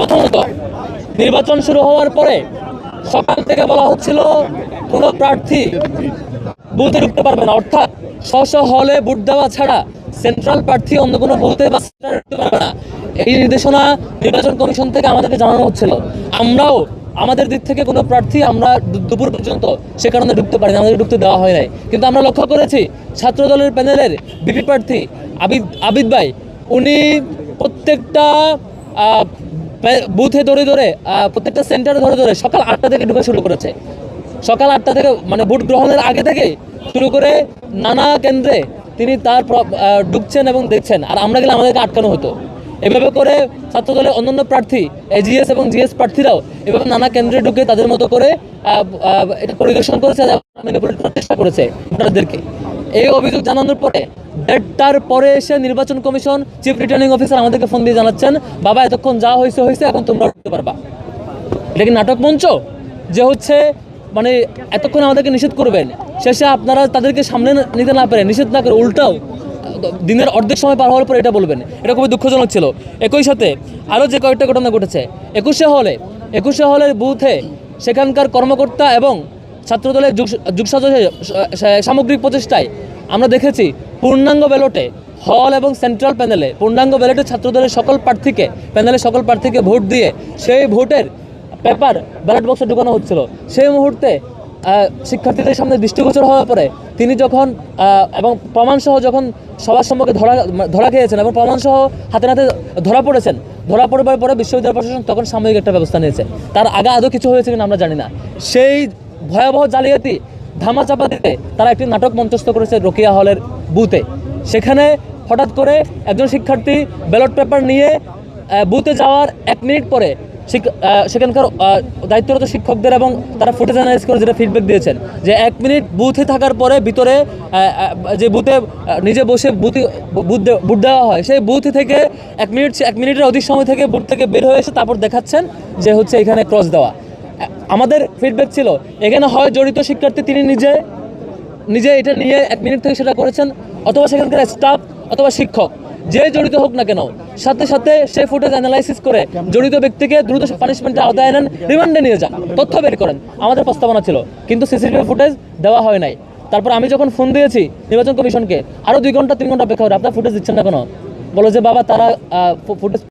প্রথমত, নির্বাচন শুরু হওয়ার পরে সকাল থেকে বলা হচ্ছিল কোনো প্রার্থী বুথে ঢুকতে পারবে না, অর্থাৎ স্ব হলে ভোট দেওয়া ছাড়া সেন্ট্রাল প্রার্থী অন্য কোনো বুথে বা সেন্টারে ঢুকতে পারবে না। এই নির্দেশনা নির্বাচন কমিশন থেকে আমাদেরকে জানানো হচ্ছিল। আমরাও আমাদের দিক থেকে কোনো প্রার্থী আমরা দুপুর পর্যন্ত সে কারণে ঢুকতে পারি না, আমাদের ঢুকতে দেওয়া হয় নাই। কিন্তু আমরা লক্ষ্য করেছি ছাত্র দলের প্যানেলের বিপি প্রার্থী আবিদ ভাই, উনি প্রত্যেকটা বুথে ধরে ধরে প্রত্যেকটা সেন্টারে ধরে ধরে সকাল 8টা থেকে ঢুকা শুরু করেছে। সকাল 8টা থেকে মানে ভোট গ্রহণের আগে থেকে শুরু করে নানা কেন্দ্রে তিনি তার ঢুকছেন এবং দেখছেন, আর আমরা গেলে আমাদেরকে আটকানো হতো। এভাবে করে ছাত্রদলের অন্যান্য প্রার্থী এজিএস এবং জিএস প্রার্থীরাও এভাবে নানা কেন্দ্রে ঢুকে তাদের মতো করে এটা পরিদর্শন করেছে, চেষ্টা করেছে ভোটারদেরকে। এই অভিযোগ জানানোর পরে 1:30টার পরে এসে নির্বাচন কমিশন চিফ রিটার্নিং অফিসার আমাদেরকে ফোন দিয়ে জানাচ্ছেন, বাবা এতক্ষণ যা হয়েছে হয়েছে, এখন তোমরা উঠতে পারবা। এটা কি নাটক মঞ্চ যে হচ্ছে মানে এতক্ষণ আমাদেরকে নিষেধ করবেন, শেষে আপনারা তাদেরকে সামনে নিতে না পারে নিষেধ না করে উল্টাও দিনের অর্ধেক সময় পার হওয়ার পর এটা বলবেন? এটা খুবই দুঃখজনক ছিল। একই সাথে আরও যে কয়েকটা ঘটনা ঘটেছে, 21শে হলের বুথে সেখানকার কর্মকর্তা এবং ছাত্রদলের সামগ্রিক প্রচেষ্টায় আমরা দেখেছি পূর্ণাঙ্গ ব্যালটে হল এবং সেন্ট্রাল প্যানেলে পূর্ণাঙ্গ ব্যালটে ছাত্রদলের সকল প্রার্থীকে প্যানেলের সকল প্রার্থীকে ভোট দিয়ে সেই ভোটের পেপার ব্যালট বক্সে ঢুকানো হচ্ছিল। সেই মুহূর্তে শিক্ষার্থীদের সামনে দৃষ্টিগোচর হওয়ার পরে তিনি যখন এবং প্রমাণসহ যখন সবার সম্মুখে ধরা খেয়েছেন এবং প্রমাণসহ হাতে নাতে ধরা পড়বার পরে বিশ্ববিদ্যালয় প্রশাসন তখন সাময়িক একটা ব্যবস্থা নিয়েছে। তার আগে আদৌ কিছু হয়েছে কিনা আমরা জানি না। সেই ভয়াবহ জালিয়াতি ধামাচাপা দিতে তারা একটি নাটক মঞ্চস্থ করেছে রোকেয়া হলের বুথে। সেখানে হঠাৎ করে একজন শিক্ষার্থী ব্যালট পেপার নিয়ে বুথে যাওয়ার 1 মিনিট পরে সেখানকার দায়িত্বরত শিক্ষকদের এবং তারা ফুটেজ অ্যানালাইজ করে যেটা ফিডব্যাক দিয়েছেন যে 1 মিনিট বুথে থাকার পরে ভিতরে যে বুথে নিজে বসে বুথ দেওয়া হয় সেই বুথ থেকে 1 মিনিটের অধিক সময় থেকে বুথ থেকে বের হয়ে এসে তারপর দেখাচ্ছেন যে হচ্ছে এখানে ক্রস দেওয়া। আমাদের ফিডব্যাক ছিল এখানে হয় জড়িত শিক্ষার্থী তিনি নিজে এটা নিয়ে 1 মিনিট থেকে সেটা করেছেন, অথবা সেখানকার স্টাফ অথবা শিক্ষক যে জড়িত হোক না কেন সাথে সাথে সে ফুটেজ অ্যানালাইসিস করে জড়িত ব্যক্তিকে দ্রুত পানিশমেন্টে আওতায় আনেন, রিমান্ডে নিয়ে যান, তথ্য বের করেন। আমাদের প্রস্তাবনা ছিল, কিন্তু সিসিটিভি ফুটেজ দেওয়া হয় নাই। তারপর আমি যখন ফোন দিয়েছি নির্বাচন কমিশনকে, আরও 2 ঘন্টা 3 ঘন্টা অপেক্ষা করে আপনারা ফুটেজ দিচ্ছেন না কেন? বলো যে বাবা তারা ফুটেজ